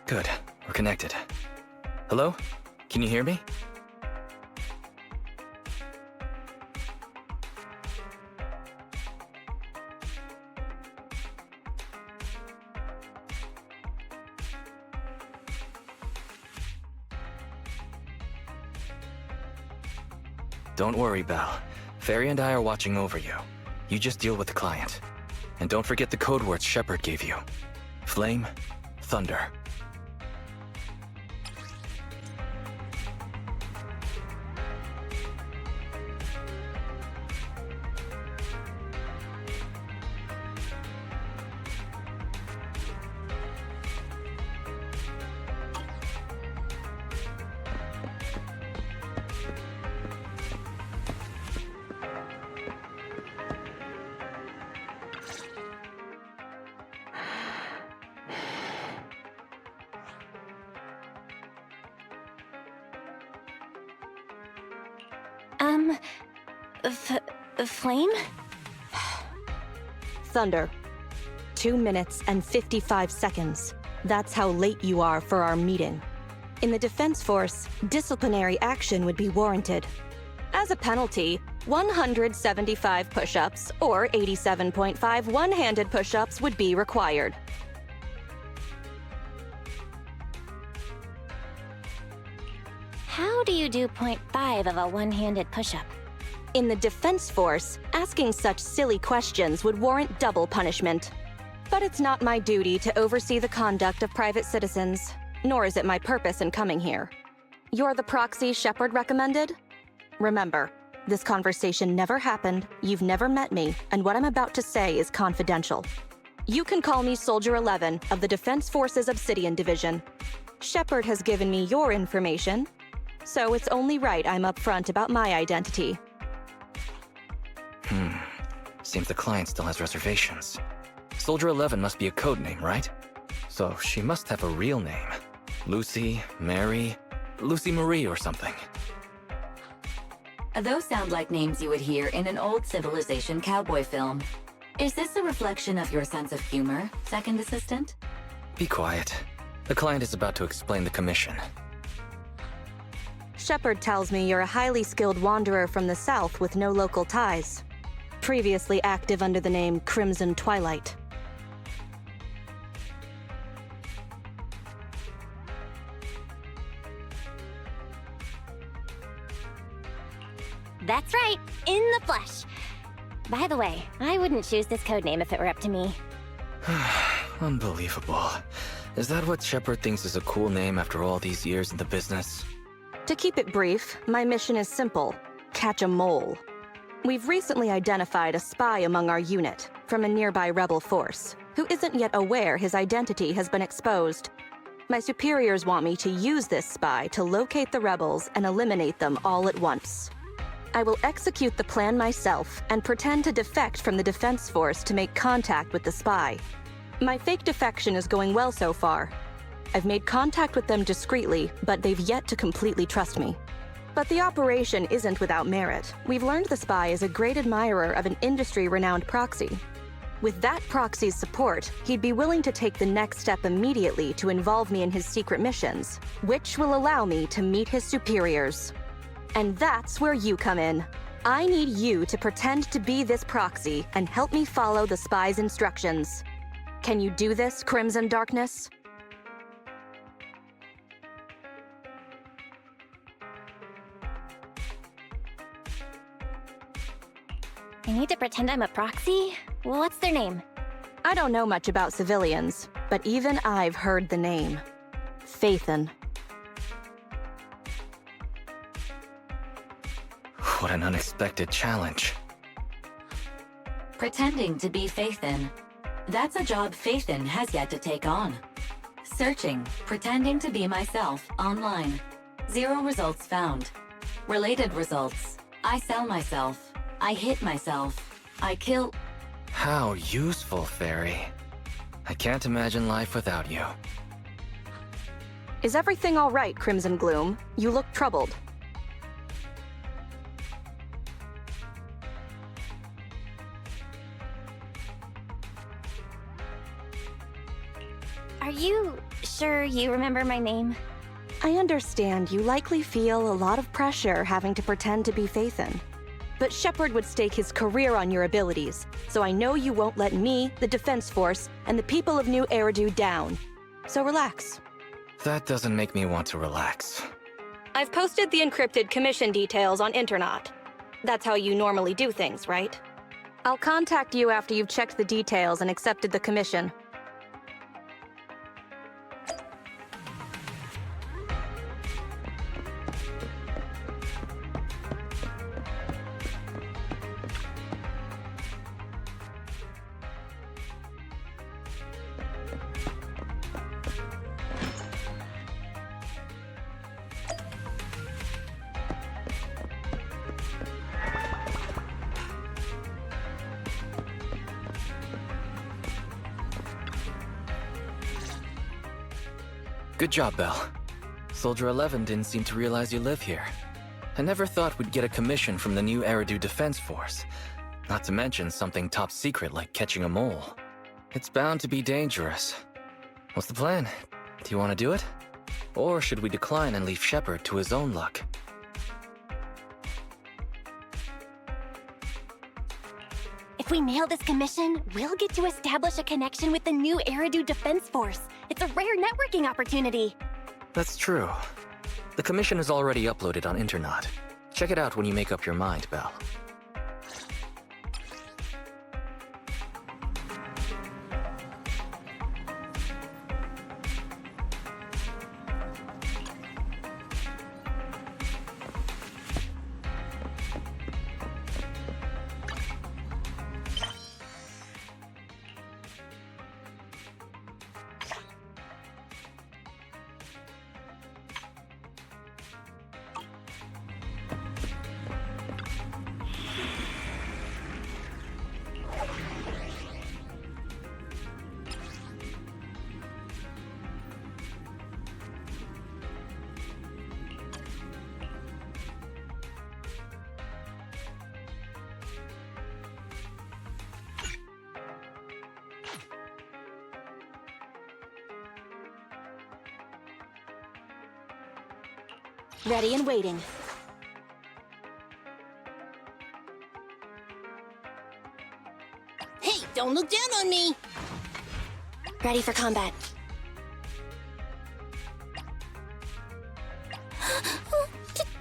Good, we're connected. Hello? Can you hear me? Don't worry, Belle. Fairy and I are watching over you. You just deal with the client. And don't forget the code words Shepard gave you. Flame, thunder. Flame? Thunder. 2 minutes and 55 seconds. That's how late you are for our meeting. In the Defense Force, disciplinary action would be warranted. As a penalty, 175 push-ups or 87.5 one-handed push-ups would be required. How do you do 0.5 of a one-handed push-up? In the Defense Force, asking such silly questions would warrant double punishment. But it's not my duty to oversee the conduct of private citizens, nor is it my purpose in coming here. You're the proxy Shepard recommended? Remember, this conversation never happened, you've never met me, and what I'm about to say is confidential. You can call me Soldier 11 of the Defense Force's Obsidian Division. Shepard has given me your information, so it's only right I'm upfront about my identity. Seems the client still has reservations. Soldier 11 must be a code name, right? So she must have a real name. Lucy, Mary, Lucy Marie or something. Those sound like names you would hear in an old civilization cowboy film. Is this a reflection of your sense of humor, second assistant? Be quiet. The client is about to explain the commission. Shepard tells me you're a highly skilled wanderer from the south with no local ties. Previously active under the name Crimson Twilight. That's right, in the flesh. By the way, I wouldn't choose this codename if it were up to me. Unbelievable. Is that what Shepard thinks is a cool name after all these years in the business? To keep it brief, my mission is simple: catch a mole. We've recently identified a spy among our unit from a nearby rebel force who isn't yet aware his identity has been exposed. My superiors want me to use this spy to locate the rebels and eliminate them all at once. I will execute the plan myself and pretend to defect from the Defense Force to make contact with the spy. My fake defection is going well so far. I've made contact with them discreetly, but they've yet to completely trust me. But the operation isn't without merit. We've learned the spy is a great admirer of an industry-renowned proxy. With that proxy's support, he'd be willing to take the next step immediately to involve me in his secret missions, which will allow me to meet his superiors. And that's where you come in. I need you to pretend to be this proxy and help me follow the spy's instructions. Can you do this, Crimson Darkness? I need to pretend I'm a proxy? Well, what's their name? I don't know much about civilians, but even I've heard the name. Phaethon. What an unexpected challenge. Pretending to be Phaethon. That's a job Phaethon has yet to take on. Searching, pretending to be myself, online. 0 results found. Related results. I sell myself. I hit myself. I kill... How useful, Fairy. I can't imagine life without you. Is everything all right, Crimson Gloom? You look troubled. Are you sure you remember my name? I understand you likely feel a lot of pressure having to pretend to be Phaethon. But Shepard would stake his career on your abilities, so I know you won't let me, the Defense Force, and the people of New Eridu down. So relax. That doesn't make me want to relax. I've posted the encrypted commission details on Internet. That's how you normally do things, right? I'll contact you after you've checked the details and accepted the commission. Good job, Belle. Soldier 11 didn't seem to realize you live here. I never thought we'd get a commission from the New Eridu Defense Force. Not to mention something top secret like catching a mole. It's bound to be dangerous. What's the plan? Do you want to do it? Or should we decline and leave Shepard to his own luck? If we nail this commission, we'll get to establish a connection with the New Eridu Defense Force. It's a rare networking opportunity. That's true. The commission is already uploaded on Internet. Check it out when you make up your mind, Belle. Ready and waiting. Hey, don't look down on me! Ready for combat.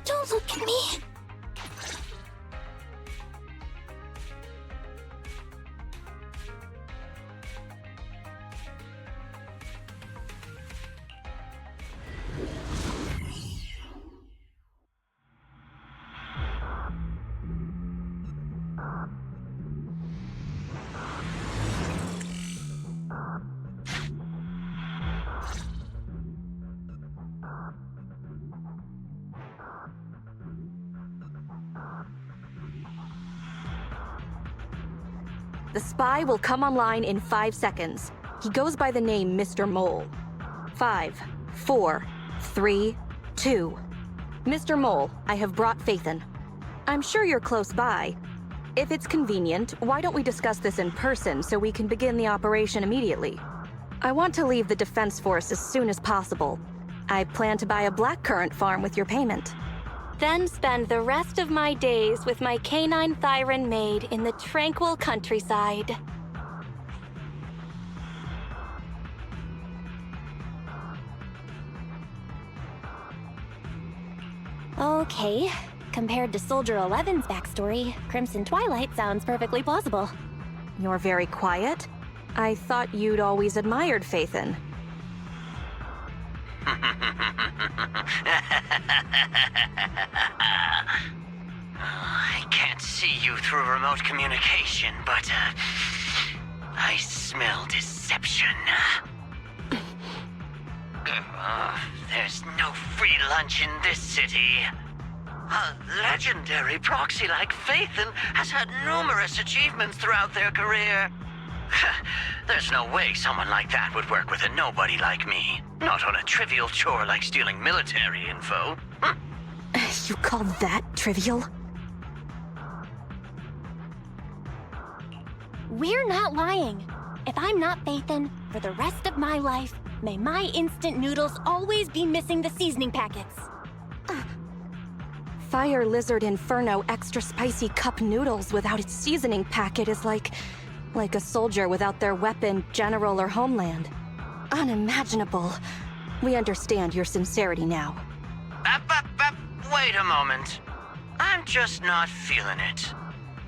Don't look at me! The spy will come online in 5 seconds. He goes by the name Mr. Mole. 5, 4, 3, 2. Mr. Mole, I have brought Phaethon. I'm sure you're close by. If it's convenient, why don't we discuss this in person so we can begin the operation immediately? I want to leave the Defense Force as soon as possible. I plan to buy a blackcurrant farm with your payment. Then spend the rest of my days with my canine Thyran maid in the tranquil countryside. Okay. Compared to Soldier 11's backstory, Crimson Twilight sounds perfectly plausible. You're very quiet. I thought you'd always admired Phaethon. I can't see you through remote communication, but I smell deception. There's no free lunch in this city. A legendary proxy like Phaethon has had numerous achievements throughout their career. There's no way someone like that would work with a nobody like me. Not on a trivial chore like stealing military info. You call that trivial? We're not lying. If I'm not Phaethon, for the rest of my life, May my instant noodles always be missing the seasoning packets. Fire Lizard Inferno extra spicy cup noodles without its seasoning packet is like a soldier without their weapon, general, or homeland. Unimaginable. We understand your sincerity now. Wait a moment. I'm just not feeling it.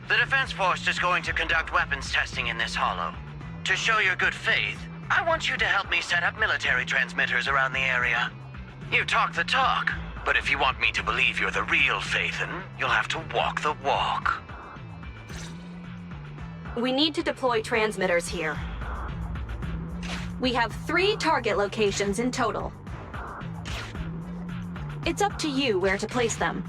The Defense Force is going to conduct weapons testing in this hollow. To show your good faith, I want you to help me set up military transmitters around the area. You talk the talk, but if you want me to believe you're the real Phaethon, you'll have to walk the walk. We need to deploy transmitters here. We have 3 target locations in total. It's up to you where to place them.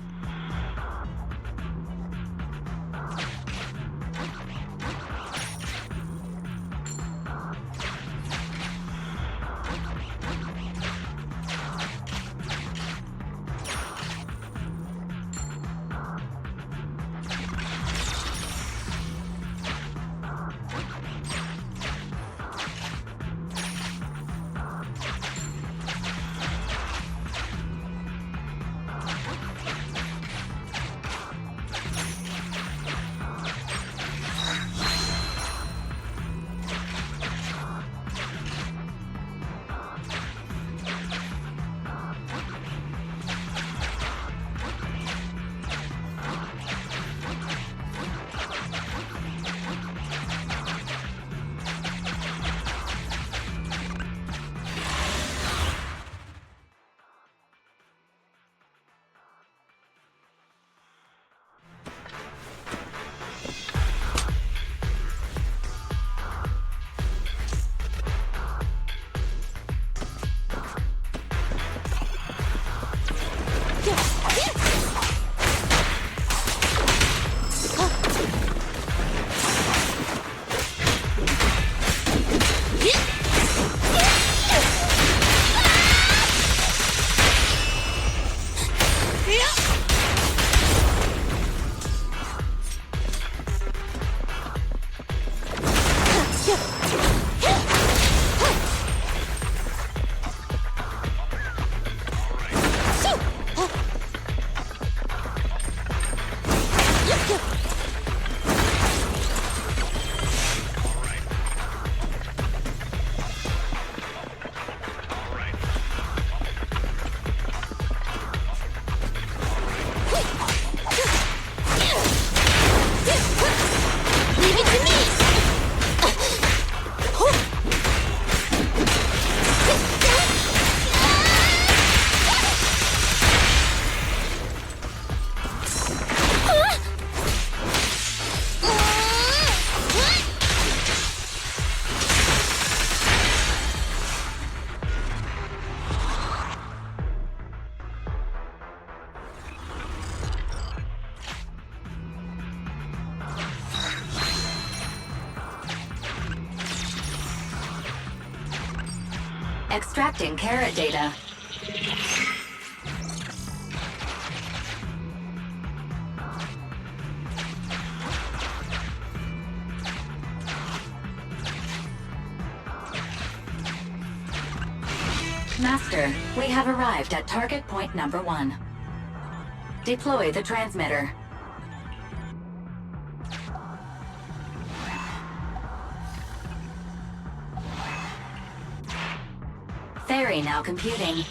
Extracting carrot data. Master, we have arrived at target point number 1. Deploy the transmitter. Theory now computing.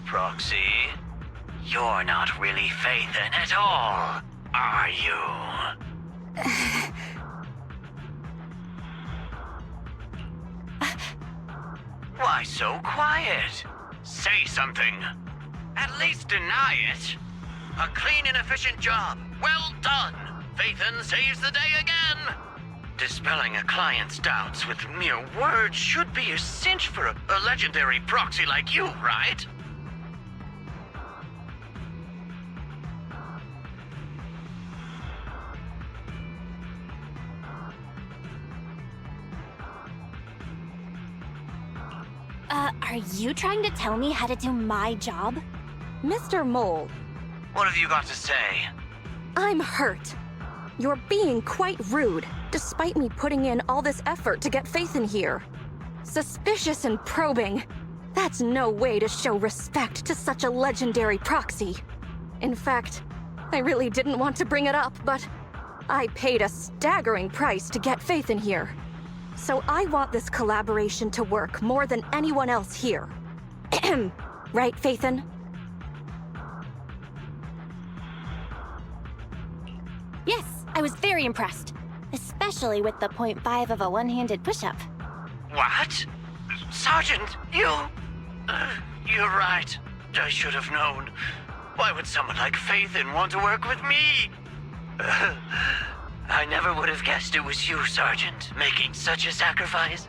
Proxy, you're not really Phaethon at all, are you? Why so quiet? Say something. At least deny it. A clean and efficient job. Well done. Phaethon saves the day again. Dispelling a client's doubts with mere words should be a cinch for a legendary proxy like you, right? Are you trying to tell me how to do my job? Mr. Mole, What have you got to say? I'm hurt. You're being quite rude, despite me putting in all this effort to get Faith in here. Suspicious and probing. That's no way to show respect to such a legendary proxy. In fact, I really didn't want to bring it up, but I paid a staggering price to get Faith in here. So I want this collaboration to work more than anyone else here. Right, Faithin? Yes, I was very impressed. Especially with the 0.5 of a one-handed push-up. What? Sergeant, you... you're right. I should have known. Why would someone like Faithin want to work with me? I never would have guessed it was you, Sergeant, making such a sacrifice.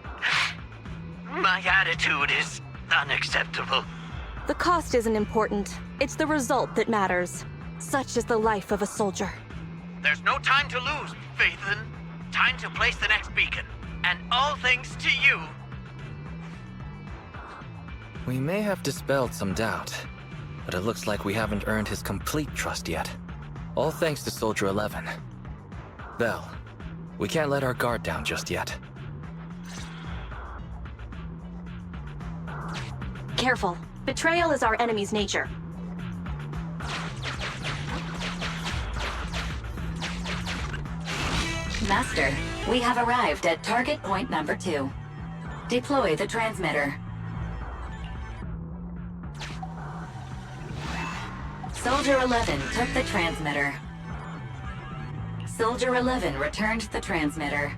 My attitude is unacceptable. The cost isn't important. It's the result that matters. Such is the life of a soldier. There's no time to lose, Faithin. Time to place the next beacon. And all thanks to you. We may have dispelled some doubt, but it looks like we haven't earned his complete trust yet. All thanks to Soldier 11. Belle, we can't let our guard down just yet. Careful. Betrayal is our enemy's nature. Master, we have arrived at target point number 2. Deploy the transmitter. Soldier 11 took the transmitter. Soldier 11 returned the transmitter.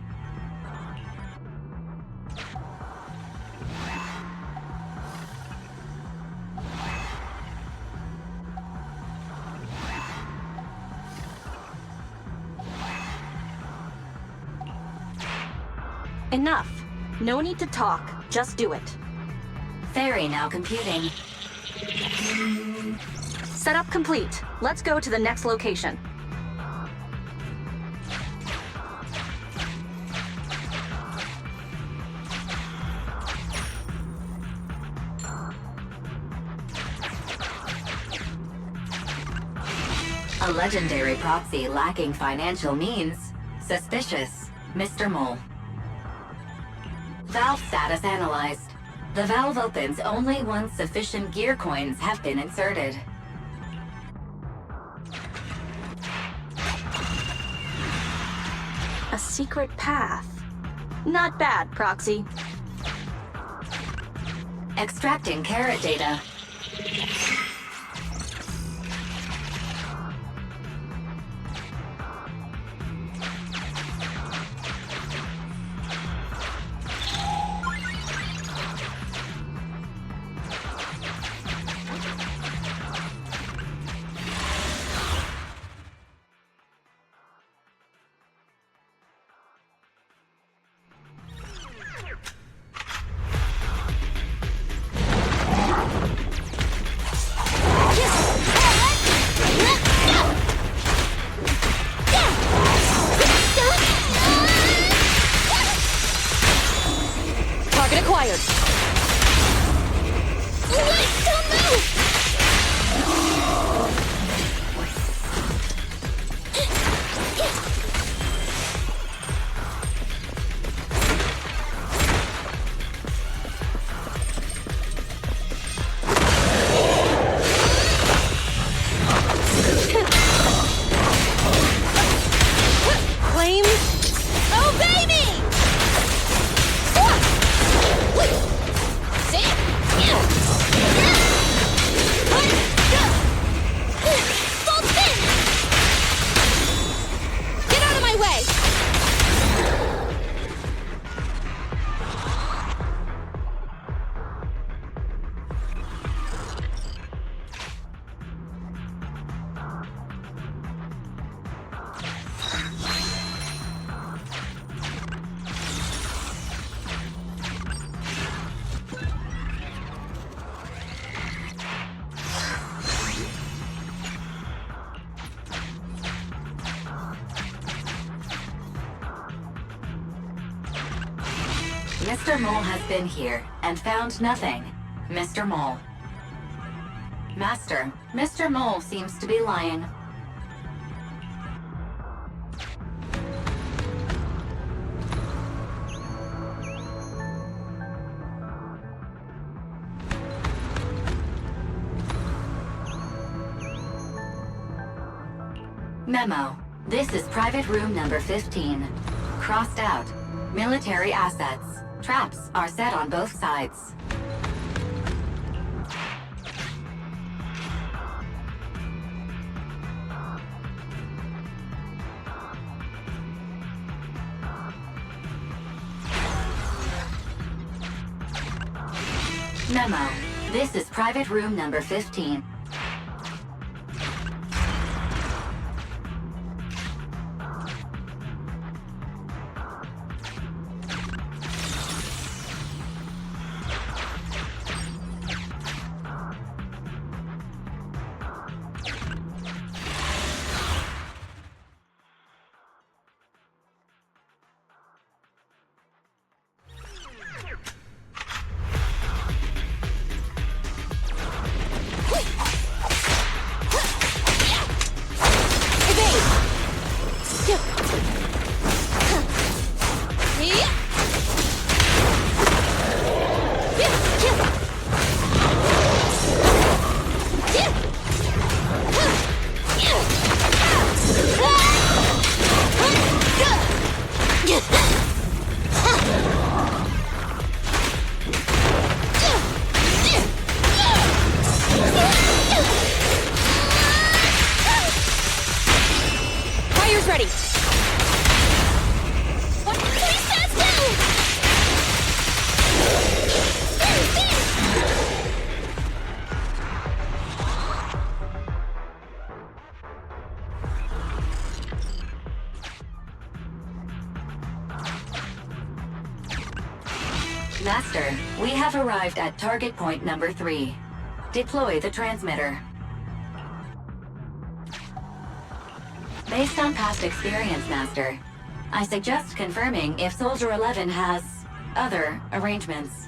Enough. No need to talk. Just do it. Ferry now computing. Setup complete. Let's go to the next location. A legendary proxy lacking financial means. Suspicious. Mr. Mole. Valve status analyzed. The valve opens only once sufficient gear coins have been inserted. A secret path. Not bad, Proxy. Extracting carrot data. Mr. Mole has been here and found nothing. Mr. Mole. Master, Mr. Mole seems to be lying. Memo. This is private room number 15. Crossed out. Military assets. Traps are set on both sides. Memo. This is private room number 15. Master, we have arrived at target point number 3. Deploy the transmitter. Based on past experience, Master, I suggest confirming if Soldier 11 has other arrangements.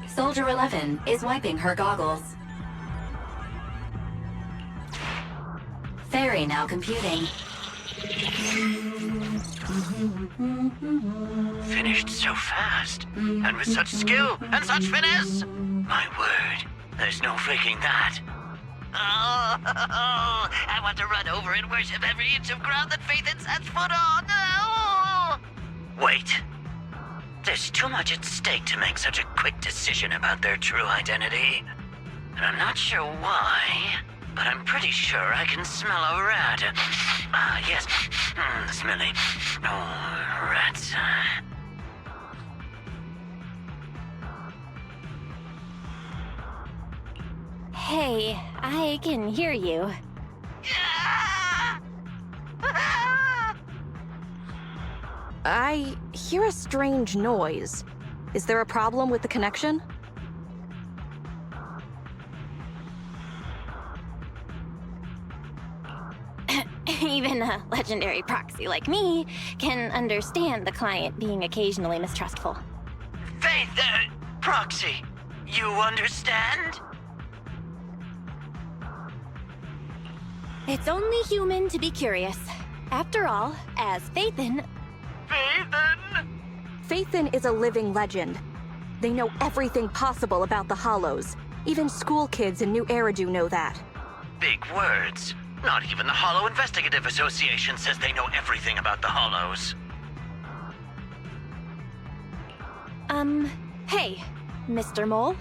Soldier 11 is wiping her goggles. Fairy now computing. Finished so fast, and with such skill and such finesse. My word, there's no faking that. Oh, I want to run over and worship every inch of ground that Phaethon sets foot on. Oh. Wait. There's too much at stake to make such a quick decision about their true identity. And I'm not sure why, but I'm pretty sure I can smell a rat. Ah, yes. The smelly. Oh, rats. Hey, I can hear you. I hear a strange noise. Is there a problem with the connection? Even a legendary proxy like me can understand the client being occasionally mistrustful. Faith, proxy, you understand? It's only human to be curious. After all, as Phaethon... Phaethon? Phaethon is a living legend. They know everything possible about the Hollows. Even school kids in New Eridu know that. Big words. Not even the Hollow Investigative Association says they know everything about the Hollows. Hey, Mr. Mole?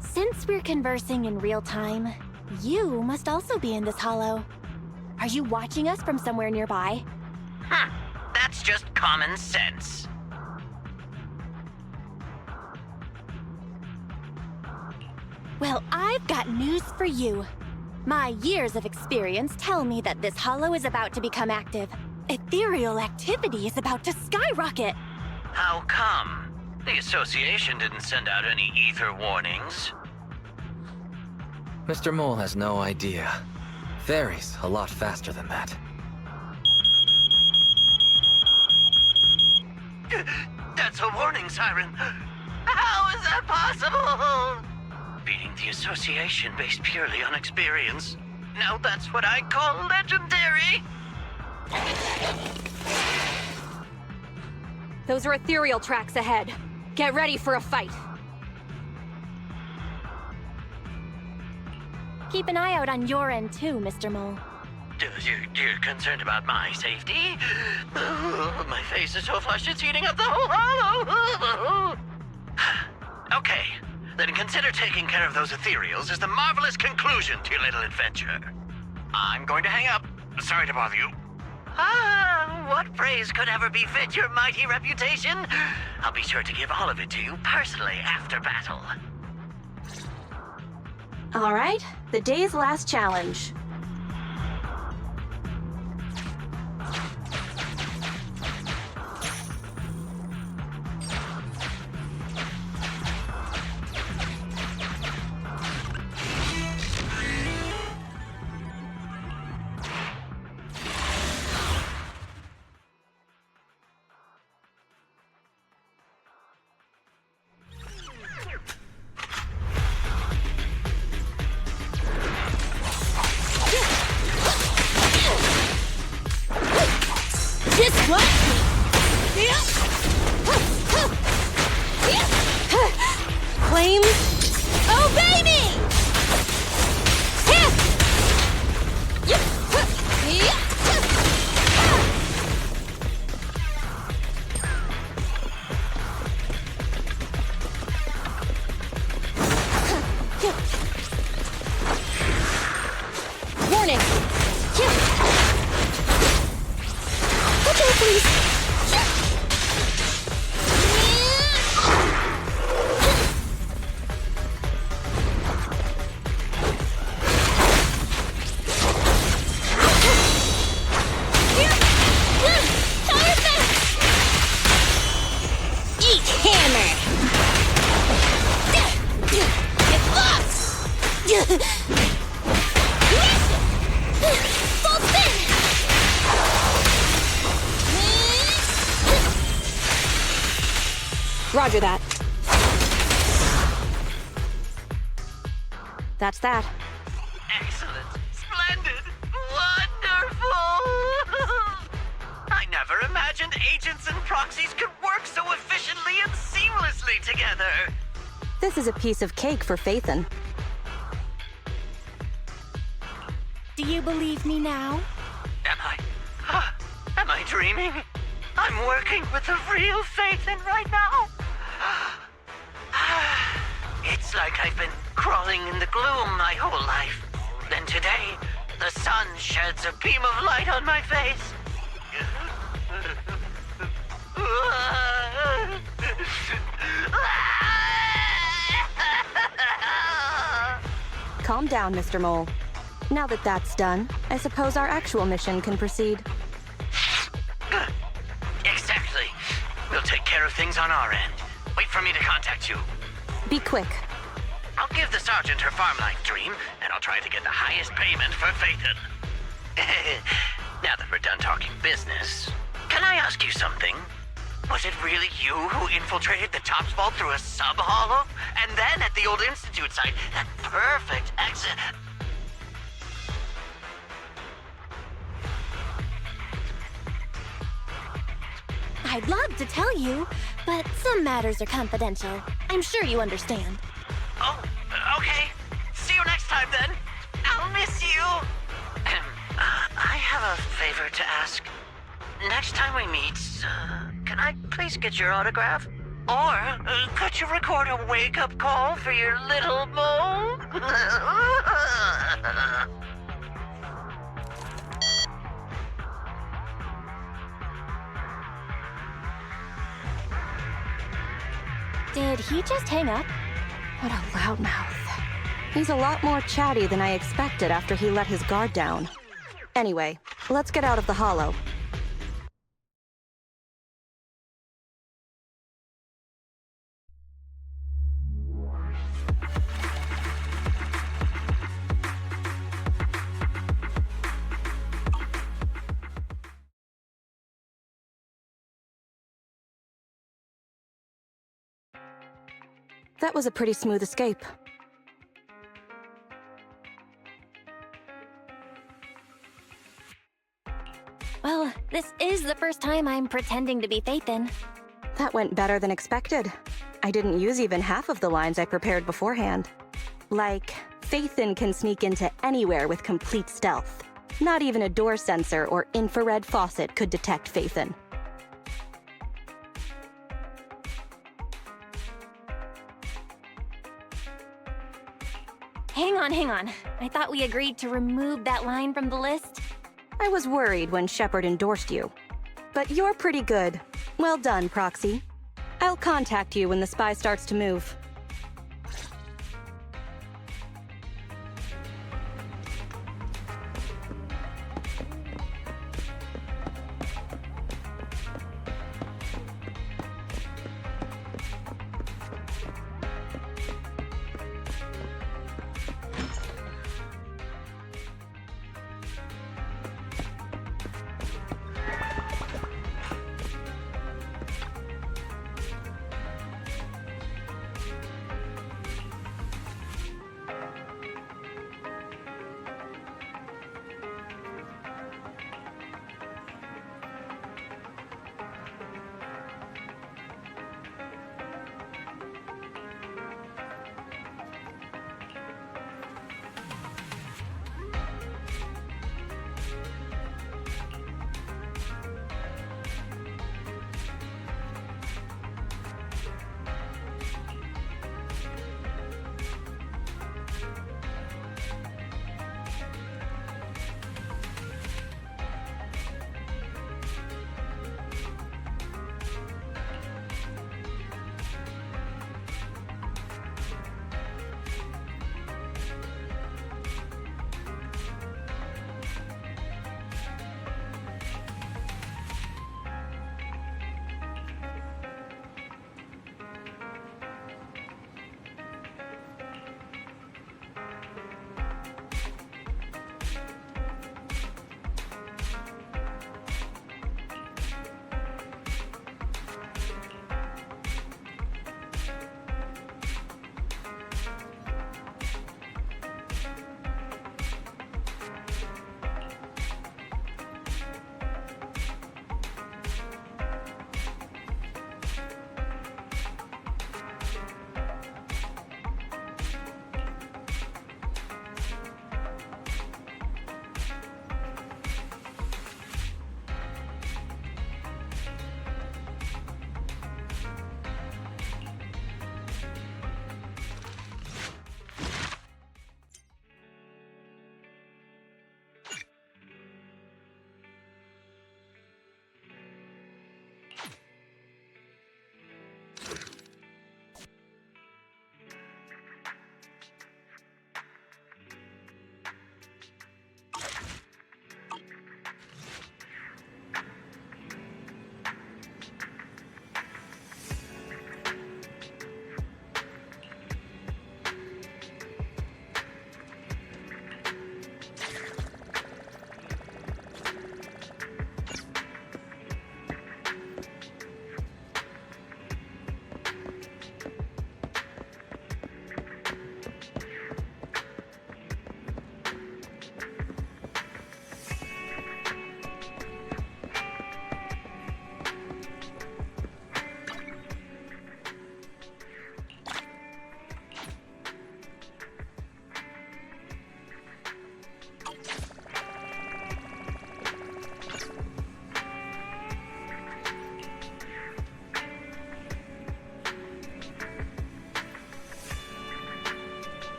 Since we're conversing in real time, you must also be in this hollow. Are you watching us from somewhere nearby? That's just common sense. Well, I've got news for you. My years of experience tell me that this hollow is about to become active. Ethereal activity is about to skyrocket. How come? The association didn't send out any ether warnings. Mr. Mole has no idea. varies a lot faster than that. That's a warning siren. How is that possible? Beating the association based purely on experience. Now that's what I call legendary. Those are ethereal tracks ahead. Get ready for a fight. Keep an eye out on your end too, Mr. Mole. You're concerned about my safety? My face is so flushed it's eating up the whole hollow. Okay, then consider taking care of those ethereals as the marvelous conclusion to your little adventure. I'm going to hang up. Sorry to bother you. What praise could ever befit your mighty reputation? I'll be sure to give all of it to you personally after battle. All right, the day's last challenge. Roger that. That's that. Excellent. Splendid. Wonderful. I never imagined agents and proxies could work so efficiently and seamlessly together. This is a piece of cake for Phaethon. Do you believe me now? Am I dreaming? I'm working with a real Phaethon right now. It's like I've been crawling in the gloom my whole life. Then today, the sun sheds a beam of light on my face. Calm down, Mr. Mole. Now that that's done, I suppose our actual mission can proceed. Exactly. We'll take care of things on our end. Wait for me to contact you. Be quick. I'll give the sergeant her farm life dream, and I'll try to get the highest payment for Phaethon. Now that we're done talking business, can I ask you something? Was it really you who infiltrated the Tops Vault through a sub-hollow? And then at the old Institute site, that perfect exit... I'd love to tell you, but some matters are confidential. I'm sure you understand. Oh, okay. See you next time, then. I'll miss you. I have a favor to ask. Next time we meet, can I please get your autograph? Or could you record a wake-up call for your little mole? Did he just hang up? What a loudmouth. He's a lot more chatty than I expected after he let his guard down. Anyway, let's get out of the hollow. That was a pretty smooth escape. Well, this is the first time I'm pretending to be Faithin. That went better than expected. I didn't use even half of the lines I prepared beforehand. Like, Faithin can sneak into anywhere with complete stealth. Not even a door sensor or infrared faucet could detect Faithin. Hang on. I thought we agreed to remove that line from the list. I was worried when Shepard endorsed you. But you're pretty good. Well done, Proxy. I'll contact you when the spy starts to move.